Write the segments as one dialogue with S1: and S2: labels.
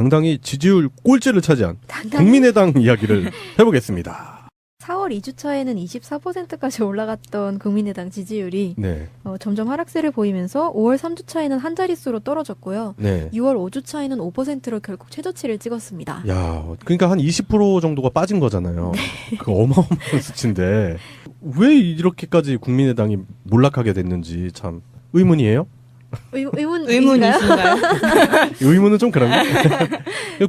S1: 당당히 지지율 꼴찌를 차지한 국민의당 이야기를 해보겠습니다.
S2: 4월 2주차에는 24%까지 올라갔던 국민의당 지지율이
S1: 네.
S2: 점점 하락세를 보이면서 5월 3주차에는 한 자릿수로 떨어졌고요.
S1: 네.
S2: 6월 5주차에는 5%로 결국 최저치를 찍었습니다.
S1: 야, 그러니까 한 20% 정도가 빠진 거잖아요.
S2: 네.
S1: 그 어마어마한 수치인데 왜 이렇게까지 국민의당이 몰락하게 됐는지 참 의문이에요.
S2: 의문이신가요?
S1: 의문은 좀 그런가?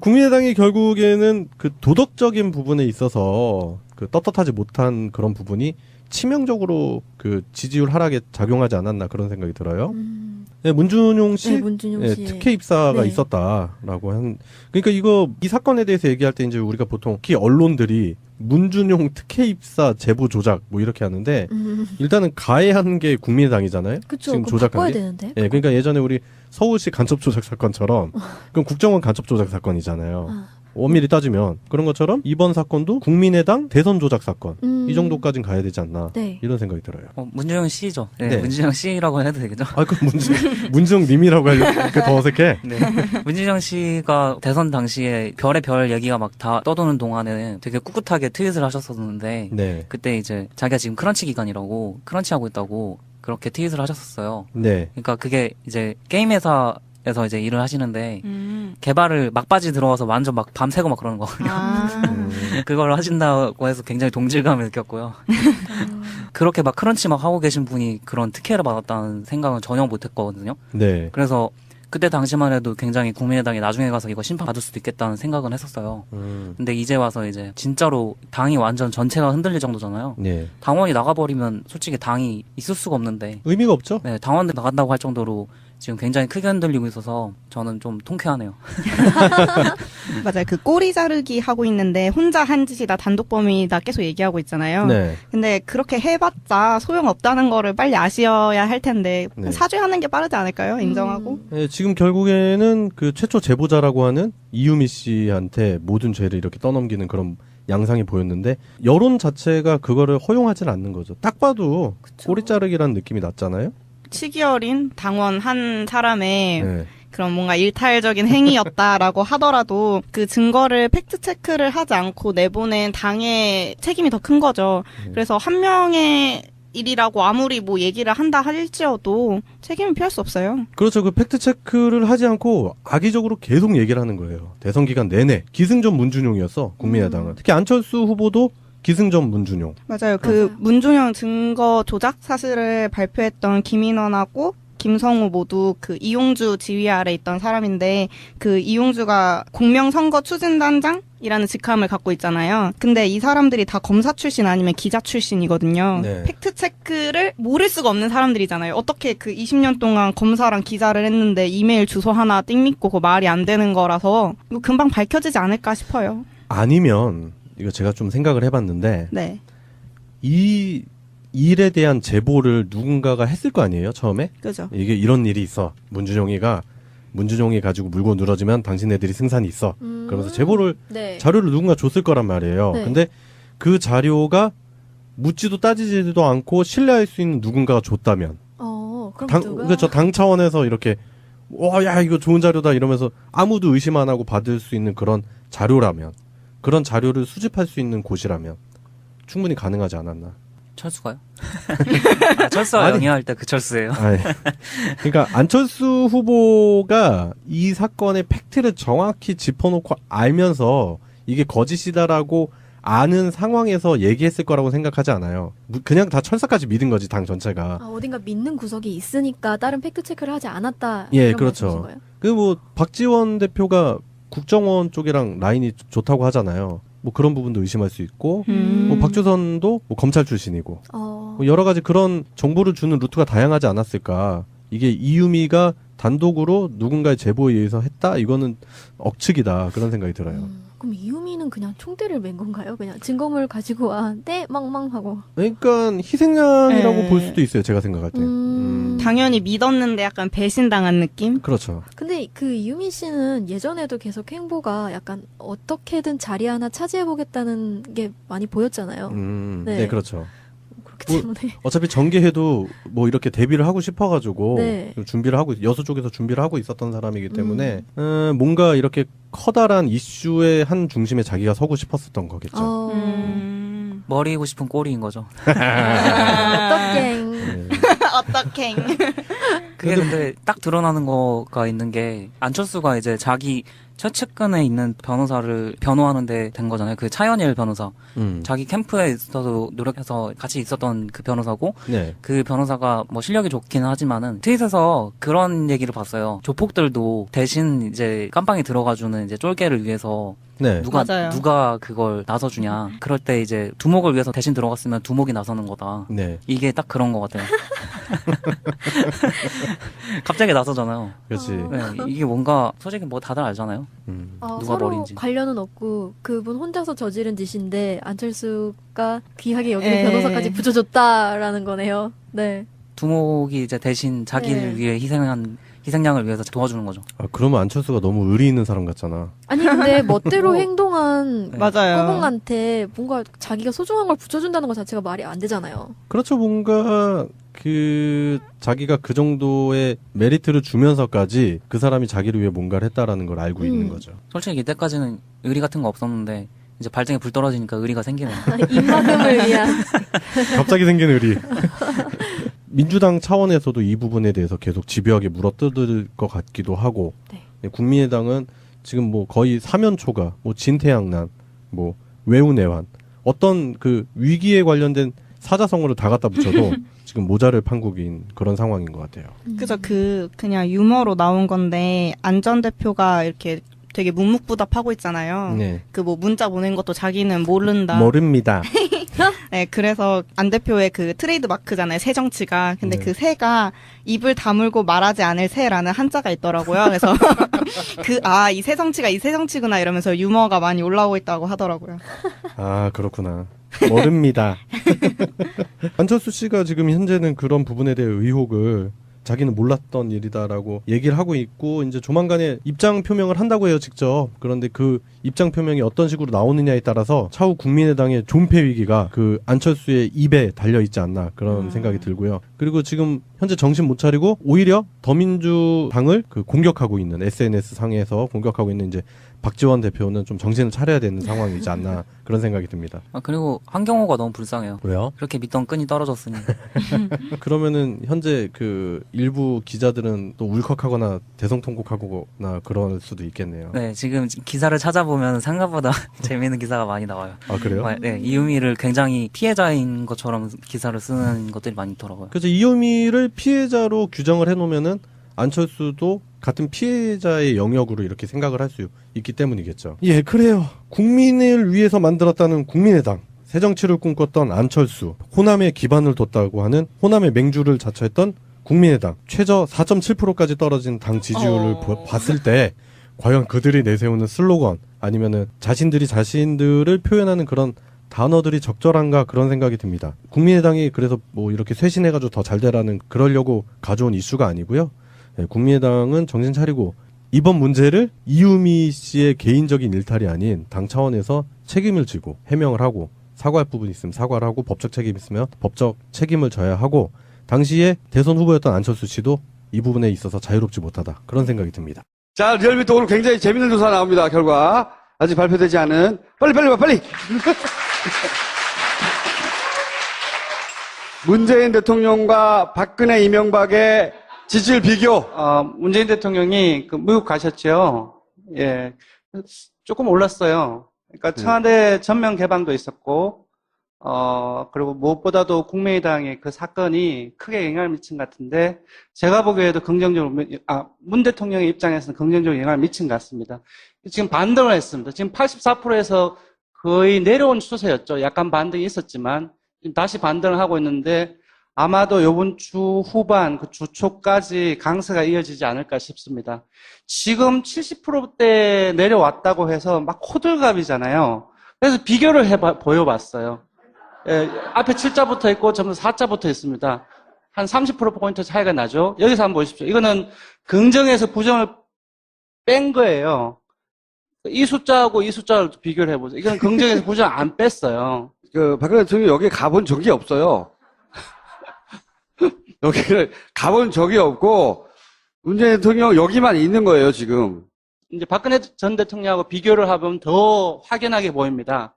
S1: 국민의당이 결국에는 그 도덕적인 부분에 있어서 그 떳떳하지 못한 그런 부분이 치명적으로 그 지지율 하락에 작용하지 않았나 그런 생각이 들어요. 네, 문준용 씨,
S2: 네, 문준용 씨.
S1: 특혜 입사가
S2: 네.
S1: 있었다라고 한. 그러니까 이 사건에 대해서 얘기할 때 이제 우리가 보통 특히 언론들이 문준용 특혜 입사 제보 조작 뭐 이렇게 하는데 일단은 가해한 게 국민의당이잖아요.
S2: 그쵸,
S1: 지금
S2: 그럼
S1: 조작한
S2: 바꿔야
S1: 게.
S2: 되는데.
S1: 예, 그러니까 예전에 우리 서울시 간첩 조작 사건처럼 그럼 국정원 간첩 조작 사건이잖아요. 엄밀히 따지면 그런 것처럼 이번 사건도 국민의당 대선 조작 사건 이 정도까지는 가야 되지 않나
S2: 네.
S1: 이런 생각이 들어요.
S3: 문준영 씨죠. 네,
S1: 네.
S3: 문준영 씨라고 해도 되겠죠?
S1: 아, 그럼 문준영 님이라고 하려고 그게 더 어색해.
S3: 네. 문준영 씨가 대선 당시에 별의 별 얘기가 막 다 떠도는 동안에 되게 꿋꿋하게 트윗을 하셨었는데
S1: 네.
S3: 그때 이제 자기가 지금 크런치 기간이라고 크런치 하고 있다고 그렇게 트윗을 하셨었어요.
S1: 네.
S3: 그러니까 그게 이제 게임 회사에서 이제 일을 하시는데 개발을 막바지 들어와서 완전 막 밤새고 막 그러는 거거든요. 그걸 하신다고 해서 굉장히 동질감을 느꼈고요. 그렇게 막 크런치 막 하고 계신 분이 그런 특혜를 받았다는 생각은 전혀 못했거든요.
S1: 네.
S3: 그래서 그때 당시만 해도 굉장히 국민의당이 나중에 가서 이거 심판받을 수도 있겠다는 생각은 했었어요. 근데 이제 와서 이제 진짜로 당이 완전 전체가 흔들릴 정도잖아요.
S1: 네.
S3: 당원이 나가버리면 솔직히 당이 있을 수가 없는데
S1: 의미가 없죠?
S3: 네, 당원들 나간다고 할 정도로 지금 굉장히 크게 흔들리고 있어서 저는 좀 통쾌하네요.
S4: 맞아요. 그 꼬리 자르기 하고 있는데 혼자 한 짓이다 단독범이다 계속 얘기하고 있잖아요.
S1: 네.
S4: 근데 그렇게 해봤자 소용없다는 거를 빨리 아셔야 할 텐데
S1: 네.
S4: 사죄하는 게 빠르지 않을까요? 인정하고.
S1: 네, 지금 결국에는 그 최초 제보자라고 하는 이유미 씨한테 모든 죄를 이렇게 떠넘기는 그런 양상이 보였는데 여론 자체가 그거를 허용하지는 않는 거죠. 딱 봐도 꼬리 자르기라는 느낌이 났잖아요.
S4: 치기 어린 당원 한 사람의
S1: 네.
S4: 그런 뭔가 일탈적인 행위였다라고 하더라도 그 증거를 팩트 체크를 하지 않고 내보낸 당의 책임이 더 큰 거죠. 그래서 한 명의 일이라고 아무리 뭐 얘기를 한다 할지어도 책임을 피할 수 없어요.
S1: 그렇죠. 그 팩트 체크를 하지 않고 악의적으로 계속 얘기를 하는 거예요. 대선 기간 내내 기승전 문준용이었어. 국민의당은. 특히 안철수 후보도 기승전 문준용.
S4: 맞아요. 그 문준영 증거 조작 사실을 발표했던 김인원하고 김성우 모두 그 이용주 지휘 아래 있던 사람인데 그 이용주가 공명선거추진단장이라는 직함을 갖고 있잖아요. 근데 이 사람들이 다 검사 출신 아니면 기자 출신이거든요.
S1: 네.
S4: 팩트체크를 모를 수가 없는 사람들이잖아요. 어떻게 그 20년 동안 검사랑 기자를 했는데 이메일 주소 하나 띵 믿고 그거 말이 안 되는 거라서 이거 금방 밝혀지지 않을까 싶어요.
S1: 아니면 이거 제가 좀 생각을 해봤는데
S4: 네.
S1: 이 일에 대한 제보를 누군가가 했을 거 아니에요, 처음에?
S4: 그죠.
S1: 이게 이런 일이 있어. 문준용이 가지고 물고 늘어지면 당신네들이 승산이 있어. 그러면서 제보를,
S2: 네.
S1: 자료를 누군가 줬을 거란 말이에요.
S2: 네.
S1: 근데 그 자료가 묻지도 따지지도 않고 신뢰할 수 있는 누군가가 줬다면.
S2: 그럼 누가?
S1: 그렇죠. 당 차원에서 이렇게, 야, 이거 좋은 자료다 이러면서 아무도 의심 안 하고 받을 수 있는 그런 자료라면, 그런 자료를 수집할 수 있는 곳이라면 충분히 가능하지 않았나.
S3: 철수가요? 철수가
S1: 아니.
S3: 영위할 때 그 철수예요.
S1: 그러니까 안철수 후보가 이 사건의 팩트를 정확히 짚어놓고 알면서 이게 거짓이다라고 아는 상황에서 얘기했을 거라고 생각하지 않아요. 그냥 다 철사까지 믿은 거지, 당 전체가.
S2: 어딘가 믿는 구석이 있으니까 다른 팩트 체크를 하지 않았다.
S1: 예,
S2: 이런
S1: 그렇죠.
S2: 말씀이신 거예요?
S1: 그 뭐 박지원 대표가 국정원 쪽이랑 라인이 좋다고 하잖아요. 뭐 그런 부분도 의심할 수 있고, 뭐 박주선도 뭐 검찰 출신이고, 뭐 여러 가지 그런 정보를 주는 루트가 다양하지 않았을까. 이게 이유미가 단독으로 누군가의 제보에 의해서 했다? 이거는 억측이다. 그런 생각이 들어요.
S2: 그럼 이유미는 그냥 총대를 맨 건가요? 그냥 증거물 가지고 와, 네, 망망하고.
S1: 그러니까 희생양이라고
S4: 네.
S1: 볼 수도 있어요. 제가 생각할 때.
S4: 당연히 믿었는데 약간 배신당한 느낌?
S1: 그렇죠.
S2: 근데 그 이유미 씨는 예전에도 계속 행보가 약간 어떻게든 자리 하나 차지해보겠다는 게 많이 보였잖아요.
S1: 네. 그렇죠.
S2: 때문에.
S1: 어차피 정계해도 뭐 이렇게 데뷔를 하고 싶어가지고
S2: 네.
S1: 준비를 하고 여수 쪽에서 준비를 하고 있었던 사람이기 때문에 뭔가 이렇게 커다란 이슈의 한 중심에 자기가 서고 싶었었던 거겠죠.
S3: 머리고 싶은 꼴인 거죠.
S2: 어떡해.
S4: 어떡해.
S3: 그게 근데 딱 드러나는 거가 있는 게 안철수가 이제 자기 최측근에 있는 변호사를 변호하는데 된 거잖아요. 그 차연일 변호사. 자기 캠프에 있어서 노력해서 같이 있었던 그 변호사고
S1: 네.
S3: 그 변호사가 뭐 실력이 좋기는 하지만은 트윗에서 그런 얘기를 봤어요. 조폭들도 대신 이제 깜빵에 들어가주는 이제 쫄개를 위해서
S1: 네.
S3: 누가 그걸 나서주냐. 그럴 때 이제 두목을 위해서 대신 들어갔으면 두목이 나서는 거다.
S1: 네.
S3: 이게 딱 그런 것 같아요. 갑자기 나서잖아요.
S1: 그렇지.
S3: 네, 이게 뭔가 솔직히 뭐 다들 알잖아요. 누가
S2: 서로
S3: 머리인지.
S2: 관련은 없고 그분 혼자서 저지른 짓인데 안철수가 귀하게 여기는
S4: 에.
S2: 변호사까지 붙여줬다라는 거네요. 네.
S3: 두목이 이제 대신 자기를
S2: 네.
S3: 위해 희생양을 위해서 도와주는 거죠.
S1: 아, 그러면 안철수가 너무 의리 있는 사람 같잖아.
S2: 아니 근데 멋대로 행동한
S3: 네.
S4: 맞아요.
S2: 꼬봉한테 뭔가 자기가 소중한 걸 붙여준다는 것 자체가 말이 안 되잖아요.
S1: 그렇죠. 뭔가 자기가 그 정도의 메리트를 주면서까지 그 사람이 자기를 위해 뭔가를 했다라는 걸 알고 있는 거죠.
S3: 솔직히 이때까지는 의리 같은 거 없었는데 이제 발등에 불 떨어지니까 의리가 생기네요.
S2: 입막음을 위한.
S1: 갑자기 생긴 의리. 민주당 차원에서도 이 부분에 대해서 계속 집요하게 물어뜯을 것 같기도 하고,
S2: 네.
S1: 국민의당은 지금 뭐 거의 사면초가, 뭐 진태양난, 뭐 외우내환, 어떤 그 위기에 관련된 사자성어를 다 갖다 붙여도 지금 모자를 판국인 그런 상황인 것 같아요.
S4: 그래서 그냥 유머로 나온 건데 안 전 대표가 이렇게 되게 묵묵부답하고 있잖아요.
S1: 네.
S4: 그 뭐 문자 보낸 것도 자기는 모른다.
S1: 모릅니다.
S4: 네, 그래서 안 대표의 그 트레이드 마크잖아요. 새 정치가. 근데
S1: 네.
S4: 그 새가 입을 다물고 말하지 않을 새라는 한자가 있더라고요. 그래서 이 새 정치가 이 새 정치구나 이러면서 유머가 많이 올라오고 있다고 하더라고요.
S1: 아, 그렇구나. 모릅니다. 안철수 씨가 지금 현재는 그런 부분에 대해 의혹을 자기는 몰랐던 일이다라고 얘기를 하고 있고 이제 조만간에 입장 표명을 한다고 해요, 직접. 그런데 그 입장 표명이 어떤 식으로 나오느냐에 따라서 차후 국민의당의 존폐 위기가 그 안철수의 입에 달려 있지 않나 그런 생각이 들고요. 그리고 지금 현재 정신 못 차리고 오히려 더민주당을 그 공격하고 있는 SNS 상에서 공격하고 있는 이제 박지원 대표는 좀 정신을 차려야 되는 상황이지 않나 그런 생각이 듭니다.
S3: 그리고 한경호가 너무 불쌍해요.
S1: 왜요?
S3: 그렇게 믿던 끈이 떨어졌으니.
S1: 그러면은 현재 그 일부 기자들은 또 울컥하거나 대성통곡하거나 그럴 수도 있겠네요.
S3: 네, 지금 기사를 찾아보면 생각보다 재미있는 기사가 많이 나와요.
S1: 아, 그래요?
S3: 네, 이유미를 굉장히 피해자인 것처럼 기사를 쓰는 것들이 많이 있더라고요.
S1: 그래서 이효미를 피해자로 규정을 해놓으면은 안철수도 같은 피해자의 영역으로 이렇게 생각을 할 수 있기 때문이겠죠. 예, 그래요. 국민을 위해서 만들었다는 국민의당, 새정치를 꿈꿨던 안철수, 호남에 기반을 뒀다고 하는 호남의 맹주를 자처했던 국민의당, 최저 4.7%까지 떨어진 당 지지율을 봤을 때 과연 그들이 내세우는 슬로건 아니면은 자신들을 표현하는 그런 단어들이 적절한가 그런 생각이 듭니다. 국민의당이 그래서 뭐 이렇게 쇄신해가지고 더 잘 되라는 그러려고 가져온 이슈가 아니고요. 네, 국민의당은 정신 차리고 이번 문제를 이유미 씨의 개인적인 일탈이 아닌 당 차원에서 책임을 지고 해명을 하고 사과할 부분이 있으면 사과를 하고 법적 책임 있으면 법적 책임을 져야 하고 당시에 대선 후보였던 안철수 씨도 이 부분에 있어서 자유롭지 못하다 그런 생각이 듭니다.
S5: 자, 리얼미터 오늘 굉장히 재밌는 조사 나옵니다. 결과 아직 발표되지 않은 빨리 와 빨리. 문재인 대통령과 박근혜 이명박의 지지율 비교.
S6: 문재인 대통령이 미국 가셨죠. 예. 조금 올랐어요. 그러니까 청와대 전면 개방도 있었고, 그리고 무엇보다도 국민의당의 그 사건이 크게 영향을 미친 것 같은데, 제가 보기에도 문 대통령의 입장에서는 긍정적으로 영향을 미친 것 같습니다. 지금 반등을 했습니다. 지금 84%에서 거의 내려온 추세였죠. 약간 반등이 있었지만, 지금 다시 반등을 하고 있는데, 아마도 이번 주 후반, 그 주 초까지 강세가 이어지지 않을까 싶습니다. 지금 70%대 내려왔다고 해서 막 호들갑이잖아요. 그래서 비교를 보여봤어요. 예, 앞에 7자 붙어 있고 전부 4자 붙어 있습니다. 한 30%포인트 차이가 나죠. 여기서 한번 보십시오. 이거는 긍정에서 부정을 뺀 거예요. 이 숫자하고 이 숫자를 비교를 해보세요. 이건 긍정에서 부정 안 뺐어요.
S5: 박근혜 대통령이 여기에 가본 적이 없어요. 여기를 가본 적이 없고 문재인 대통령 여기만 있는 거예요, 지금.
S6: 이제 박근혜 전 대통령하고 비교를 하면 더 확연하게 보입니다.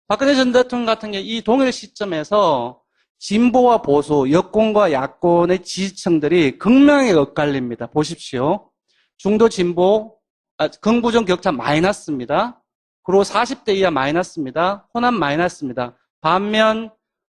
S6: 박근혜 전 대통령 같은 경우 이 동일 시점에서 진보와 보수, 여권과 야권의 지지층들이 극명하게 엇갈립니다. 보십시오. 중도 진보, 긍부정 격차 마이너스입니다. 그리고 40대 이하 마이너스입니다. 호남 마이너스입니다. 반면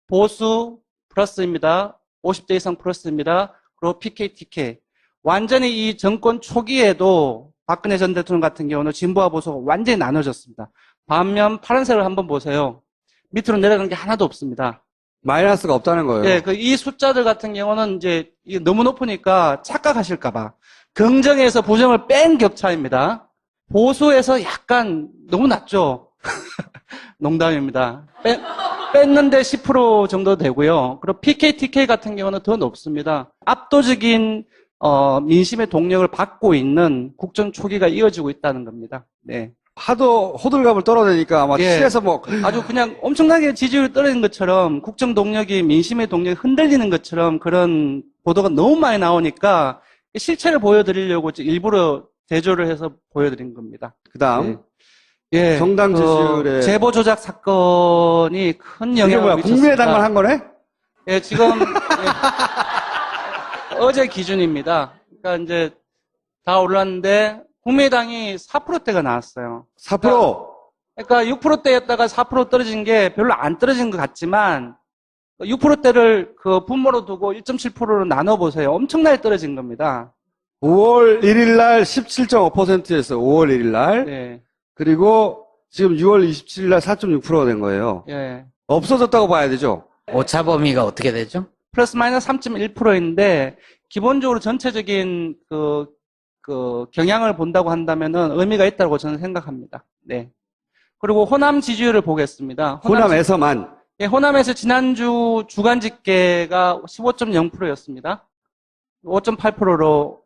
S6: 보수 플러스입니다. 50대 이상 플러스입니다. 그리고 PK, TK. 완전히 이 정권 초기에도 박근혜 전 대통령 같은 경우는 진보와 보수가 완전히 나눠졌습니다. 반면 파란색을 한번 보세요. 밑으로 내려가는 게 하나도 없습니다.
S5: 마이너스가 없다는 거예요.
S6: 예, 이 숫자들 같은 경우는 이제 이게 너무 높으니까 착각하실까봐 긍정에서 부정을 뺀 격차입니다. 보수에서 약간 너무 낮죠. 농담입니다. 뺐는데 10% 정도 되고요. 그리고 PK, TK 같은 경우는 더 높습니다. 압도적인 민심의 동력을 받고 있는 국정 초기가 이어지고 있다는 겁니다. 네.
S5: 하도 호들갑을 떨어내니까 아마
S6: 예.
S5: 칠에서 뭐
S6: 아주 그냥 엄청나게 지지율이 떨어진 것처럼 국정 동력이 민심의 동력이 흔들리는 것처럼 그런 보도가 너무 많이 나오니까 실체를 보여드리려고 일부러 대조를 해서 보여드린 겁니다.
S5: 그다음
S6: 예,
S5: 정당 지지율에
S6: 제보 조작 사건이 큰
S5: 이게
S6: 영향을
S5: 뭐야?
S6: 미쳤습니다.
S5: 국민의당만 한 거네?
S6: 예, 지금 어제 기준입니다. 그러니까 이제 다 올랐는데 국민의당이 4%대가 나왔어요.
S5: 4%?
S6: 그러니까 6%대였다가 4% 떨어진 게 별로 안 떨어진 것 같지만 6%대를 그 분모로 두고 1.7%로 나눠보세요. 엄청나게 떨어진 겁니다.
S5: 5월 1일 날 17.5%였어요. 5월 1일 날.
S6: 네.
S5: 그리고 지금 6월 27일 날 4.6%가 된 거예요.
S6: 예.
S5: 없어졌다고 봐야 되죠?
S7: 오차 범위가 어떻게 되죠?
S6: 플러스 마이너스 3.1%인데 기본적으로 전체적인 그 경향을 본다고 한다면은 의미가 있다고 저는 생각합니다. 네. 그리고 호남 지지율을 보겠습니다.
S5: 호남에서만.
S6: 예, 호남에서 지난주 주간 집계가 15.0%였습니다. 5.8%로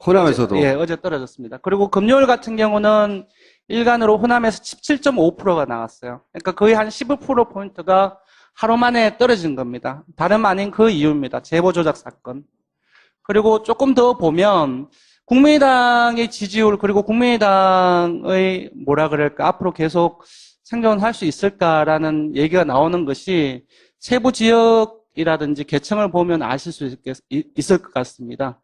S5: 호남에서도.
S6: 어제 떨어졌습니다. 그리고 금요일 같은 경우는 일간으로 호남에서 17.5%가 나왔어요. 그러니까 거의 한 15%포인트가 하루 만에 떨어진 겁니다. 다름 아닌 그 이유입니다. 제보 조작 사건. 그리고 조금 더 보면 국민의당의 지지율 그리고 국민의당의 뭐라 그럴까 앞으로 계속 생존할 수 있을까라는 얘기가 나오는 것이 세부 지역이라든지 계층을 보면 아실 수 있을 것 같습니다.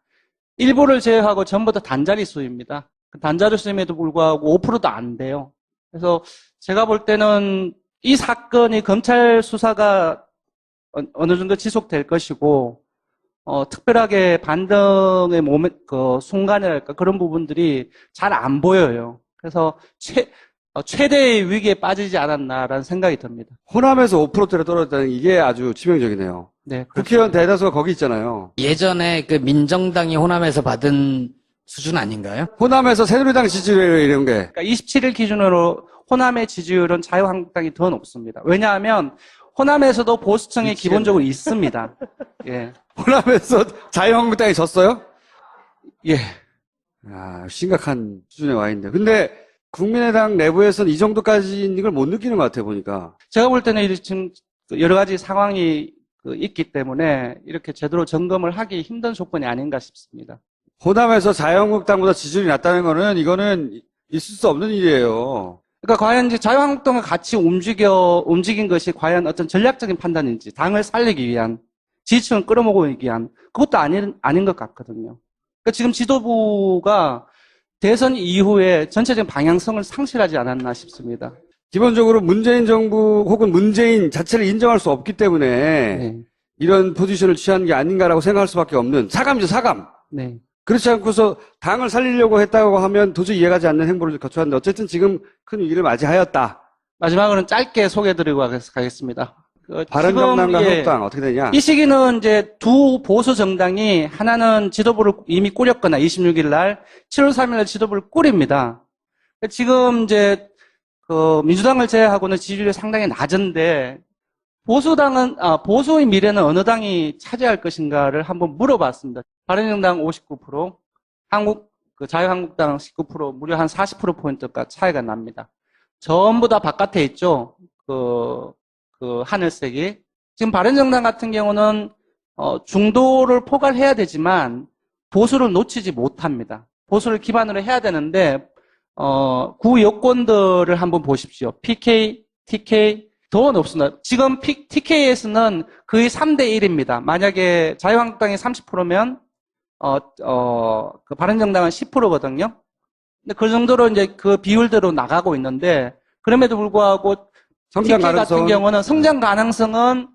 S6: 일부를 제외하고 전부 다 단자리 수입니다. 단자리 수임에도 불구하고 5%도 안 돼요. 그래서 제가 볼 때는 이 사건이 검찰 수사가 어느 정도 지속될 것이고 특별하게 반등의 순간이랄까 그런 부분들이 잘 안 보여요. 그래서 최대의 위기에 빠지지 않았나라는 생각이 듭니다.
S5: 호남에서 5%대로 떨어졌다는 이게 아주 치명적이네요.
S6: 네,
S5: 국회의원 대다수가 거기 있잖아요.
S7: 예전에 그 민정당이 호남에서 받은 수준 아닌가요?
S5: 호남에서 새누리당 지지율 이런 게.
S6: 그러니까 27일 기준으로 호남의 지지율은 자유한국당이 더 높습니다. 왜냐하면 호남에서도 보수층이 기본적으로 있습니다. 예.
S5: 호남에서 자유한국당이 졌어요?
S6: 예.
S5: 아, 심각한 수준에 와 있는데. 근데 국민의당 내부에서는 이 정도까지는 이걸 못 느끼는 것 같아요, 보니까.
S6: 제가 볼 때는 지금 여러 가지 상황이 있기 때문에 이렇게 제대로 점검을 하기 힘든 조건이 아닌가 싶습니다.
S5: 호남에서 자유한국당보다 지지율이 낮다는 거는 이거는 있을 수 없는 일이에요.
S6: 그러니까 과연 이제 자유한국당과 같이 움직인 것이 과연 어떤 전략적인 판단인지, 당을 살리기 위한, 지지층을 끌어모으기 위한, 그것도 아닌 것 같거든요. 그러니까 지금 지도부가 대선 이후에 전체적인 방향성을 상실하지 않았나 싶습니다.
S5: 기본적으로 문재인 정부 혹은 문재인 자체를 인정할 수 없기 때문에
S6: 네.
S5: 이런 포지션을 취한 게 아닌가라고 생각할 수밖에 없는 사감이죠, 사감.
S6: 네.
S5: 그렇지 않고서 당을 살리려고 했다고 하면 도저히 이해가지 않는 행보를 거쳐왔는데 어쨌든 지금 큰 위기를 맞이하였다.
S6: 마지막으로는 짧게 소개해드리고 가겠습니다.
S5: 바른정당과 한국당 어떻게 되냐?
S6: 이 시기는 이제 두 보수 정당이 하나는 지도부를 이미 꾸렸거나 26일 날 7월 3일 날 지도부를 꾸립니다. 지금 이제 민주당을 제외하고는 지지율이 상당히 낮은데 보수의 미래는 어느 당이 차지할 것인가를 한번 물어봤습니다. 바른정당 59%, 자유한국당 19%, 무려 한 40%포인트가 차이가 납니다. 전부 다 바깥에 있죠. 하늘색이. 지금 바른정당 같은 경우는 중도를 포괄해야 되지만 보수를 놓치지 못합니다. 보수를 기반으로 해야 되는데 구 여권들을 한번 보십시오. PK, TK 더 높습니다. 지금 TK에서는 거의 3대 1입니다. 만약에 자유한국당이 30%면 그 바른정당은 10%거든요. 근데 그 정도로 이제 그 비율대로 나가고 있는데 그럼에도 불구하고
S5: 성장
S6: TK
S5: 가능성
S6: 같은 경우는 성장 가능성은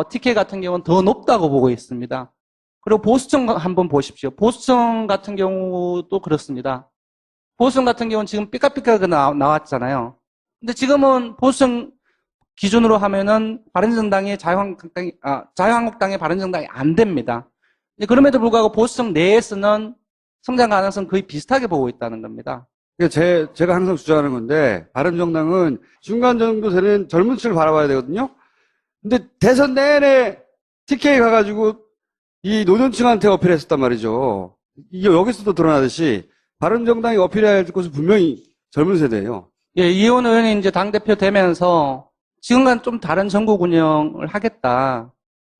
S6: TK 같은 경우는 더 높다고 보고 있습니다. 그리고 보수층 한번 보십시오. 보수층 같은 경우도 그렇습니다. 보수층 같은 경우는 지금 삐까삐까하게 나왔잖아요. 근데 지금은 보수층 기준으로 하면은 바른정당이 자유한국당의 바른정당이 안 됩니다. 그럼에도 불구하고 보수층 내에서는 성장 가능성 거의 비슷하게 보고 있다는 겁니다.
S5: 제가 항상 주장하는 건데, 바른정당은 중간 정도 되는 젊은 층을 바라봐야 되거든요? 근데 대선 내내 TK 가가지고 이 노년층한테 어필했었단 말이죠. 이게 여기서도 드러나듯이 바른정당이 어필해야 할 것은 분명히 젊은 세대예요.
S6: 예, 이혼 의원이 이제 당대표 되면서 지금과는 좀 다른 전국 운영을 하겠다.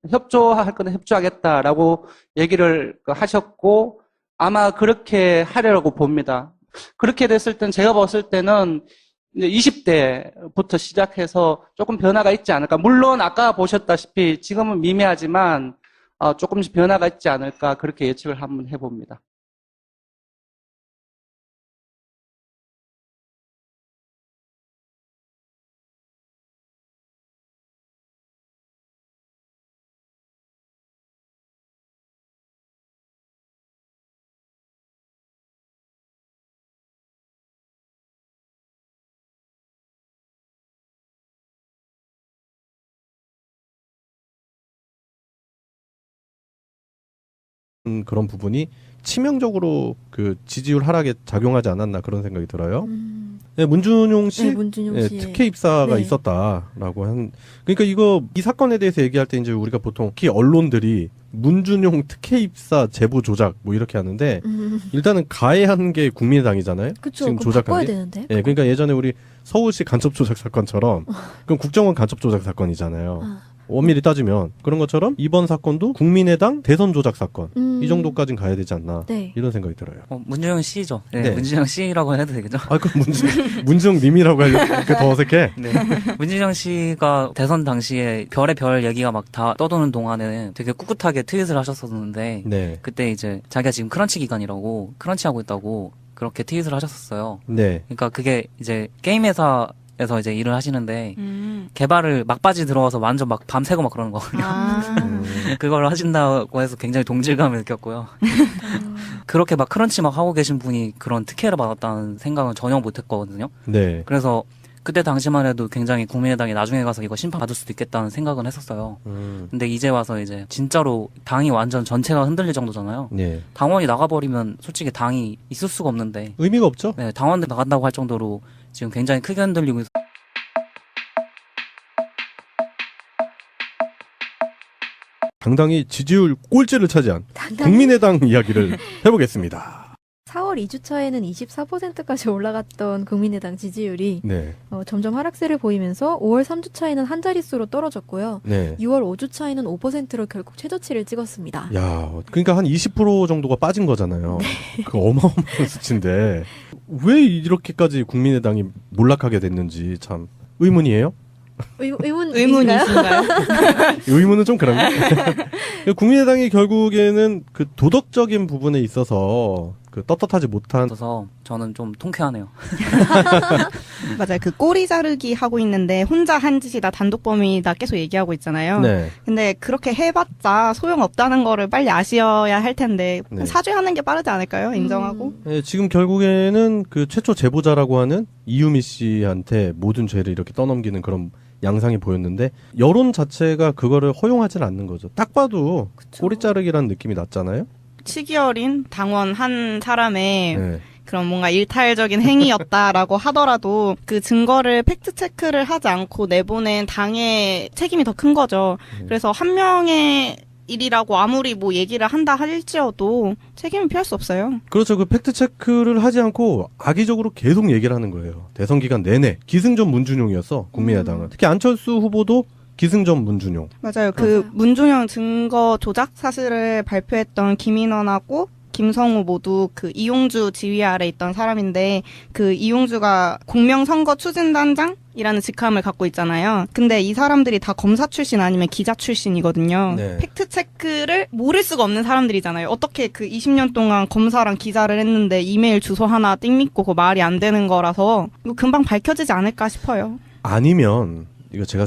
S6: 협조할 거는 협조하겠다라고 얘기를 하셨고 아마 그렇게 하려고 봅니다. 그렇게 됐을 땐 제가 봤을 때는 이제 20대부터 시작해서 조금 변화가 있지 않을까. 물론 아까 보셨다시피 지금은 미미하지만 조금씩 변화가 있지 않을까 그렇게 예측을 한번 해봅니다.
S1: 그런 부분이 치명적으로 그 지지율 하락에 작용하지 않았나 그런 생각이 들어요. 네, 문준용 씨,
S2: 네, 문준용 씨.
S1: 특혜 입사가
S2: 네.
S1: 있었다라고 그러니까 이 사건에 대해서 얘기할 때 이제 우리가 보통 특히 언론들이 문준용 특혜 입사 제보 조작 뭐 이렇게 하는데 일단은 가해한 게 국민의당이잖아요.
S2: 그쵸,
S1: 지금
S2: 그거
S1: 조작한
S2: 바꿔야
S1: 게.
S2: 되는데.
S1: 예, 그러니까 예전에 우리 서울시 간첩 조작 사건처럼 그럼 국정원 간첩 조작 사건이잖아요. 엄밀히 따지면 그런 것처럼 이번 사건도 국민의당 대선 조작 사건 이 정도까지는 가야 되지 않나
S2: 네.
S1: 이런 생각이 들어요.
S3: 문준영 씨죠. 네,
S1: 네.
S3: 문준영 씨라고 해도 되겠죠?
S1: 아, 그럼 문준영 님이라고 하려고 그게 더 어색해.
S3: 네. 문준영 씨가 대선 당시에 별의 별 얘기가 막 다 떠도는 동안에는 되게 꿋꿋하게 트윗을 하셨었는데
S1: 네.
S3: 그때 이제 자기가 지금 크런치 기간이라고 크런치 하고 있다고 그렇게 트윗을 하셨었어요.
S1: 네.
S3: 그러니까 그게 이제 게임 회사에서 이제 일을 하시는데 개발을 막바지 들어와서 완전 막 밤새고 막 그러는 거거든요. 그걸 하신다고 해서 굉장히 동질감을 느꼈고요. 그렇게 막 크런치 막 하고 계신 분이 그런 특혜를 받았다는 생각은 전혀 못했거든요.
S1: 네.
S3: 그래서 그때 당시만 해도 굉장히 국민의당이 나중에 가서 이거 심판받을 수도 있겠다는 생각은 했었어요. 근데 이제 와서 이제 진짜로 당이 완전 전체가 흔들릴 정도잖아요.
S1: 네.
S3: 당원이 나가버리면 솔직히 당이 있을 수가 없는데
S1: 의미가 없죠.
S3: 네, 당원들 나간다고 할 정도로 지금 굉장히 크게 흔들리고 있어요.
S1: 당당히 지지율 꼴찌를 차지한 국민의당 이야기를 해보겠습니다.
S2: 4월 2주차에는 24%까지 올라갔던 국민의당 지지율이
S1: 네.
S2: 점점 하락세를 보이면서 5월 3주차에는 한 자릿수로 떨어졌고요.
S1: 네.
S2: 6월 5주차에는 5%로 결국 최저치를 찍었습니다.
S1: 야, 그러니까 한 20% 정도가 빠진 거잖아요. 그 어마어마한 수치인데 왜 이렇게까지 국민의당이 몰락하게 됐는지 참 의문이에요.
S2: 의문이신가요?
S1: 의문은 좀 그런가? 국민의당이 결국에는 그 도덕적인 부분에 있어서 그 떳떳하지 못한.
S3: 그래서 저는 좀 통쾌하네요.
S4: 맞아요. 그 꼬리 자르기 하고 있는데 혼자 한 짓이다 단독범이다 계속 얘기하고 있잖아요.
S1: 네.
S4: 근데 그렇게 해봤자 소용없다는 거를 빨리 아셔야 할 텐데
S1: 네.
S4: 사죄하는 게 빠르지 않을까요? 인정하고.
S1: 네, 지금 결국에는 그 최초 제보자라고 하는 이유미 씨한테 모든 죄를 이렇게 떠넘기는 그런 양상이 보였는데 여론 자체가 그거를 허용하지는 않는 거죠. 딱 봐도
S2: 그쵸.
S1: 꼬리 자르기라는 느낌이 났잖아요.
S4: 시기 어린 당원 한 사람의
S1: 네.
S4: 그런 뭔가 일탈적인 행위였다라고 하더라도 그 증거를 팩트 체크를 하지 않고 내보낸 당의 책임이 더 큰 거죠. 그래서 한 명의 일이라고 아무리 뭐 얘기를 한다 할지어도 책임을 피할 수 없어요.
S1: 그렇죠. 그 팩트 체크를 하지 않고 악의적으로 계속 얘기를 하는 거예요. 대선 기간 내내 기승전 문준용이었어 국민의당은. 특히 안철수 후보도 기승전 문준용.
S4: 맞아요. 그 문준용 증거 조작 사실을 발표했던 김인원하고 김성우 모두 그 이용주 지휘 아래 있던 사람인데 그 이용주가 공명선거 추진단장이라는 직함을 갖고 있잖아요. 근데 이 사람들이 다 검사 출신 아니면 기자 출신이거든요.
S1: 네.
S4: 팩트체크를 모를 수가 없는 사람들이잖아요. 어떻게 그 20년 동안 검사랑 기자를 했는데 이메일 주소 하나 띵 믿고 그거 말이 안 되는 거라서 이거 금방 밝혀지지 않을까 싶어요.
S1: 아니면 이거 제가